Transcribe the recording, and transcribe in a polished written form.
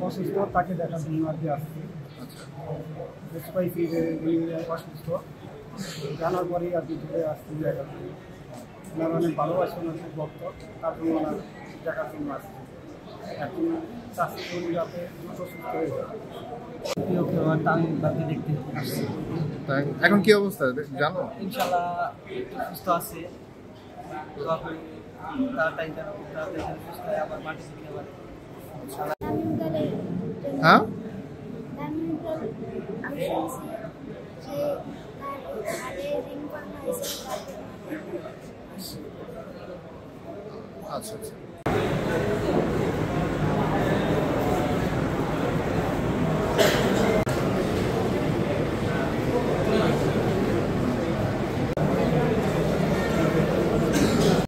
অসুস্থ তাকে দেখার জন্য আর কি আসছে। দেখতে পাইছি যে অসুস্থ, জানার পরেই আর কি ঘুরে আসছি দেখার জন্য। ওনার অনেক ভালোবাসেন, অনেক ভক্ত, তার জন্য ওনার দেখার জন্য আসছে। এখন চাষি উনি যাতে দ্রুত সুস্থ হয়ে যায়। আমি বাকি দেখতে আসছি। এখন কি অবস্থা জানো? ইনশাল্লাহ সুস্থ আছে, তাড়াতাড়ি যেন সুস্থ হয়ে আবার মাটি শিখতে পারে। হ্যাঁ, আচ্ছা আচ্ছা।